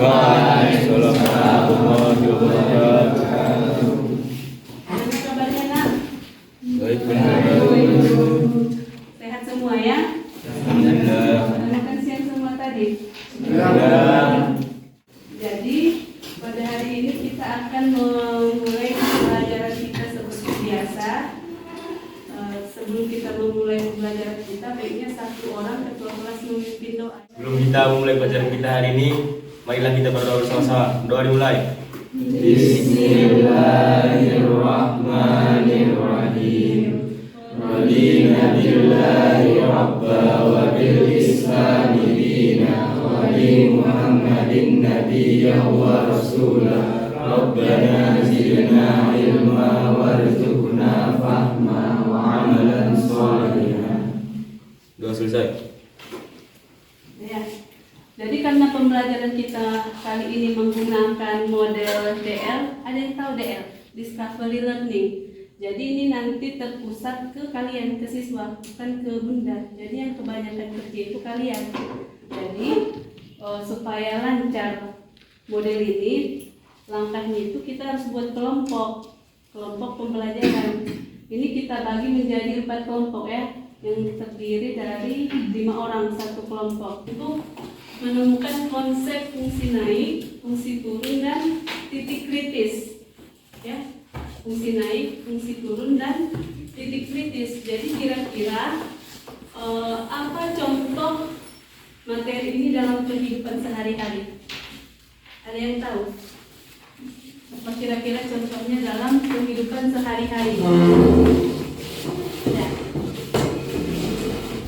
Waalaikumsalam warahmatullahi wabarakatuh. Gimana kabarnya, Nak? Baik, Sehat semua ya? alhamdulillah. Sudah makan siang semua tadi? Ya. Jadi pada hari ini kita akan memulai pembelajaran kita seperti biasa. Sebelum kita memulai pembelajaran kita, baiknya satu orang ketua kelas memimpin doa. Sebelum kita memulai pelajaran kita hari ini, marilah kita berdoa bersama-sama. Doa dimulai. Bismillahirrahmanirrahim. Radina billahi rabba wa bil islami dina wa bi Muhammadin nabiyya wa rasulah. Rabbana zidna ilma warzuqna fahma wa amalan shalihan. Doa selesai. Ya. Jadi karena pembelajaran kita kali ini menggunakan model DL, ada yang tahu DL? Discovery Learning. Jadi ini nanti terpusat ke kalian, ke siswa, bukan ke bunda. Jadi yang kebanyakan kerja itu kalian. Jadi supaya lancar model ini, langkahnya itu kita harus buat kelompok pembelajaran. Ini kita bagi menjadi 4 kelompok ya, yang terdiri dari 5 orang satu kelompok. Itu menemukan konsep fungsi naik, fungsi turun, dan titik kritis. Ya, fungsi naik, fungsi turun, dan titik kritis. Jadi kira-kira apa contoh materi ini dalam kehidupan sehari-hari? Ada yang tahu? Apa kira-kira contohnya dalam kehidupan sehari-hari? Ya.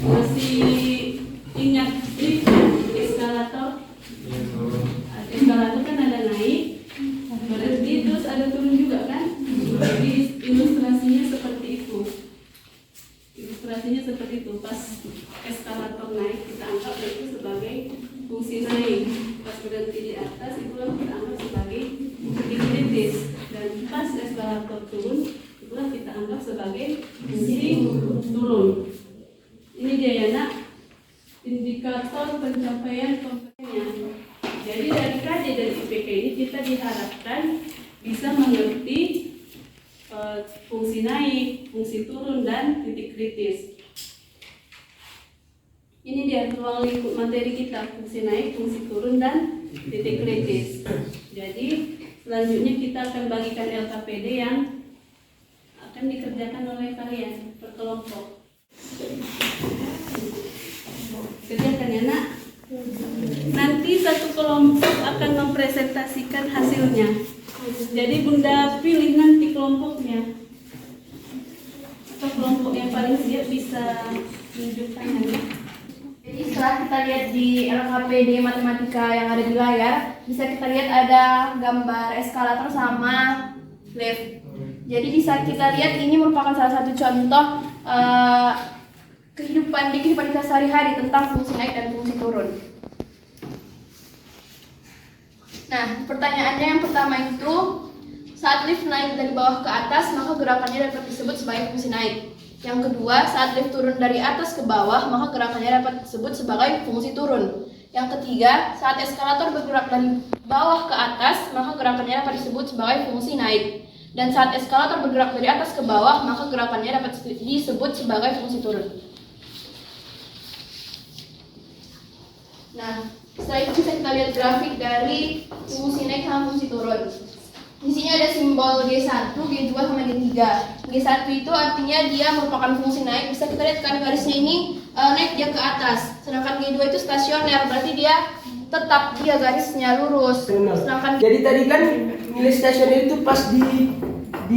Masih ingat liftnya, eskalator? Eskalator kan ada naik, berhenti, terus ada turun juga kan? Jadi ilustrasinya seperti itu. Ilustrasinya seperti itu. Pas eskalator naik, kita anggap itu sebagai fungsi naik. Pas berhenti di atas, itulah kita anggap sebagai titik kritis. Dan pas eskalator turun, itulah kita anggap sebagai fungsi turun. Ini dia ya, Nak, indikator pencapaian kompetensinya. Jadi dari KJ dan IPK ini kita diharapkan bisa mengerti fungsi naik, fungsi turun, dan titik kritis. Ini dia ruang lingkup materi kita, fungsi naik, fungsi turun, dan titik kritis. Jadi selanjutnya kita akan bagikan LKPD yang akan dikerjakan oleh kalian per kelompok. Kerjakan ya, Nak. Nanti satu kelompok akan mempresentasikan hasilnya. Jadi Bunda pilih nanti kelompoknya. Atau kelompok yang paling siap bisa menunjukkan ya. Jadi setelah kita lihat di LKPD matematika yang ada di layar, bisa kita lihat ada gambar eskalator sama lift. Jadi bisa kita lihat ini merupakan salah satu contoh kehidupan kita sehari-hari tentang fungsi naik dan fungsi turun. Nah, pertanyaannya yang pertama itu, saat lift naik dari bawah ke atas, maka gerakannya dapat disebut sebagai fungsi naik. Yang kedua, saat lift turun dari atas ke bawah, maka gerakannya dapat disebut sebagai fungsi turun. Yang ketiga, saat eskalator bergerak dari bawah ke atas, maka gerakannya dapat disebut sebagai fungsi naik. Dan saat eskalator bergerak dari atas ke bawah, maka gerakannya dapat disebut sebagai fungsi turun. Nah, setelah itu bisa kita lihat grafik dari fungsi naik sama fungsi turun. Di sini ada simbol G1, G2, sama G3. G1 itu artinya dia merupakan fungsi naik. Bisa kita lihat kan garisnya ini naik dia ke atas. Sedangkan G2 itu stasioner, berarti dia tetap dia garisnya lurus. Sedangkan jadi tadi kan nilai stasioner itu pas di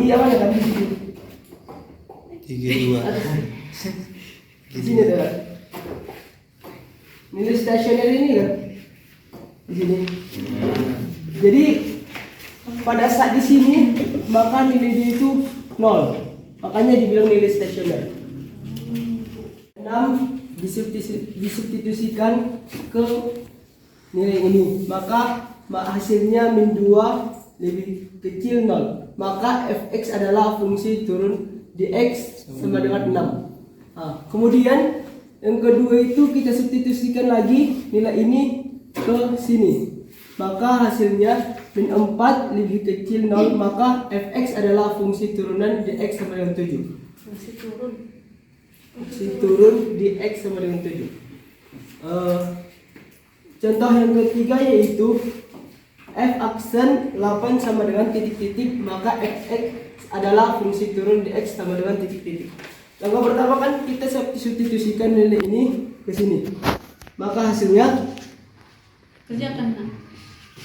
apa ya kan di G2. di sini ada nilai stasioner ini kan di sini. Jadi pada saat di sini maka nilai itu 0, makanya dibilang nilai stasioner. 6 disubstitusikan ke nilai ini, maka hasilnya min 2 lebih kecil 0, maka fx adalah fungsi turun dx sama dengan 6. Nah, kemudian yang kedua itu kita substitusikan lagi nilai ini ke sini. maka hasilnya min 4 lebih kecil 0, maka fx adalah fungsi turunan dx sama dengan 7. Fungsi turun. Fungsi turun dx sama dengan 7. Contoh yang ketiga yaitu f aksen 8 sama dengan titik-titik, maka fx adalah fungsi turun dx sama dengan titik-titik. Langkah pertama kan kita substitusikan nilai ini ke sini, maka hasilnya Kerjakan nah.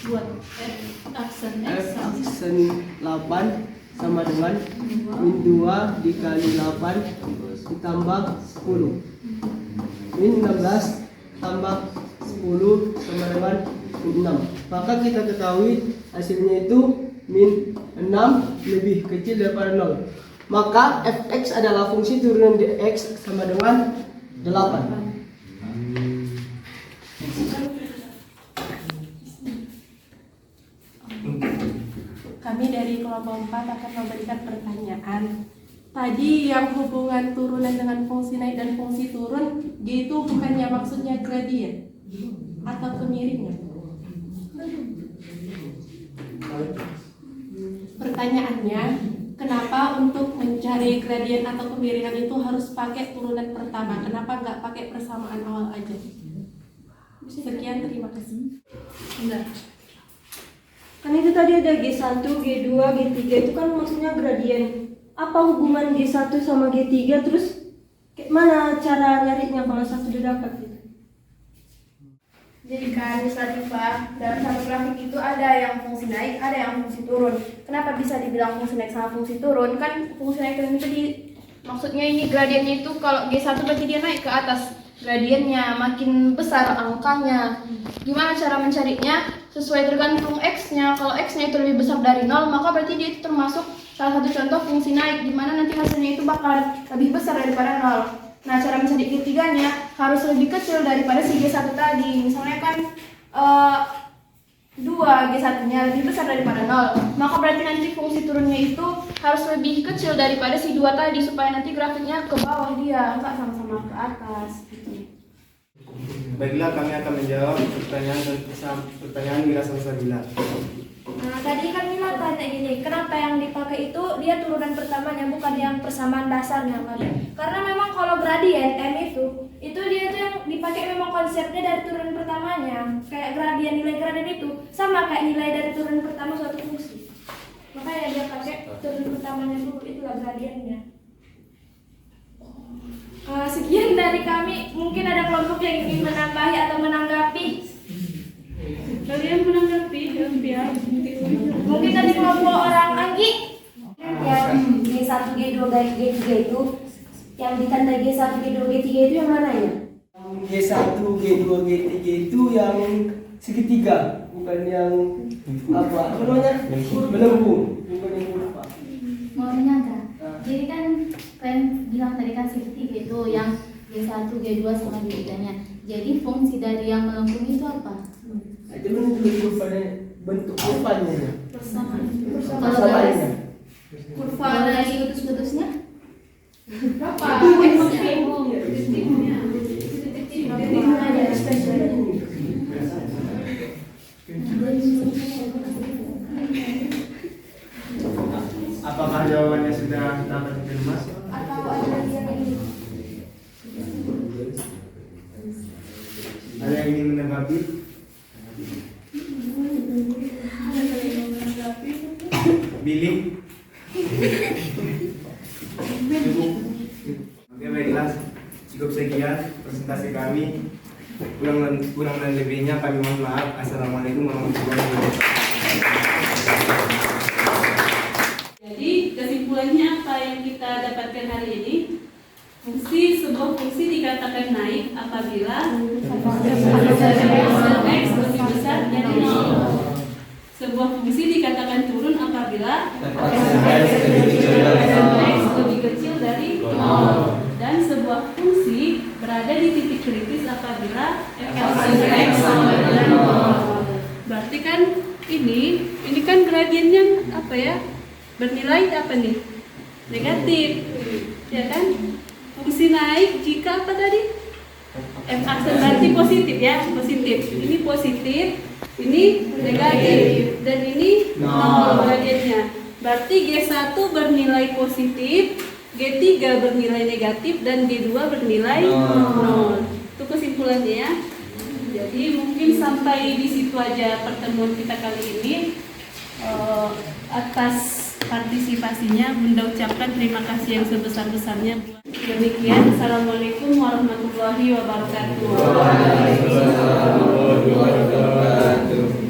Buat f aksen x f aksen 8 sama dengan min 2 dikali 8 ditambah 10 min 16 tambah 10 sama dengan min 6. Maka kita ketahui hasilnya itu min 6 lebih kecil daripada 0. Maka fx adalah fungsi turunan dx sama dengan 8. Kami dari kelompok 4 akan memberikan pertanyaan. Tadi yang hubungan turunan dengan fungsi naik dan fungsi turun, G itu bukannya maksudnya gradien atau kemiringan? Pertanyaannya, kenapa untuk mencari gradien atau kemiringan itu harus pakai turunan pertama? Kenapa nggak pakai persamaan awal aja? Sekian, terima kasih. enggak. Kan itu tadi ada G1, G2, G3 itu kan maksudnya gradien. Apa hubungan G1 sama G3, terus mana cara nyarinya kalau satu didapat gitu? Jadi kan Ustaz Rifa, dalam satu grafik itu ada yang fungsi naik, ada yang fungsi turun. Kenapa bisa dibilang fungsi naik sama fungsi turun? Kan fungsi naik turun itu maksudnya ini gradiennya itu kalau G1 berarti dia naik ke atas. Gradiennya makin besar angkanya. Gimana cara mencarinya? Sesuai tergantung X-nya. Kalau X-nya itu lebih besar dari 0, maka berarti dia itu termasuk salah satu contoh fungsi naik, di mana nanti hasilnya itu bakal lebih besar daripada 0. Nah, cara mencari G3-nya harus lebih kecil daripada si G1 tadi. Misalnya kan 2 G1-nya lebih besar daripada 0, maka berarti nanti fungsi turunnya itu harus lebih kecil daripada si 2 tadi, supaya nanti grafiknya ke bawah dia, enggak sama-sama ke atas gitu. Baiklah, kami akan menjawab pertanyaan Mila Salsabila. Nah, tadi kan Mila tanya gini, kenapa yang dipakai itu dia turunan pertamanya bukan yang persamaan dasarnya kan? Karena memang kalau gradien M itu dia tuh yang dipakai memang konsepnya dari turunan pertamanya. Kayak gradien, nilai gradien itu sama kayak nilai dari turunan pertama suatu fungsi. Makanya dia pakai turunan pertamanya dulu, itulah gradiennya. Sekian dari kami, mungkin ada kelompok yang ingin menambahi atau menanggapi. Kalian menanggapi biar Mungkin dari kelompok orang Anggi. Yang G1, G2, G3 itu yang ditandai G1, G2, G3 itu yang mana ya? G1, G2, G3 itu yang segitiga, bukan yang apa namanya? Melengkung, bukan yang kurva. Mau menyangka. Jadi kan kalian bilang tadi kan segitiga itu yang G1, G2 sama G3-nya. Jadi fungsi dari yang melengkung itu apa? Itu menunjukkan pada bentuk kurvanya. Kalau garis Kurva dari putus-putusnya? berapa? Apakah jawabannya sudah dapat diterima? Atau ada lagi yang ini? Ada yang ingin menanggapi? Billy? Cukup. Oke, baiklah, cukup sekian presentasi kami. Kurang dan lebihnya kami mohon maaf. Assalamualaikum warahmatullahi wabarakatuh. Jadi kesimpulannya apa yang kita dapatkan hari ini? Sebuah fungsi dikatakan naik apabila x lebih besar dari 0. Sebuah fungsi dikatakan turun apabila x lebih kecil dari 0. Dan sebuah fungsi berada di titik kritis apabila x sama dengan 0. Berarti kan ini kan gradiennya apa ya? Bernilai apa nih? Negatif. Ya kan? Fungsi naik jika apa tadi? F aksen berarti positif ya, positif. Ini positif, ini negatif, dan ini nol gradiennya. Berarti G1 bernilai positif, G3 bernilai negatif, dan G2 bernilai nol. Itu kesimpulannya ya. Jadi mungkin sampai di situ aja pertemuan kita kali ini. Atas partisipasinya Bunda ucapkan terima kasih yang sebesar-besarnya. Demikian, Assalamualaikum warahmatullahi wabarakatuh. Waalaikumsalam warahmatullahi wabarakatuh.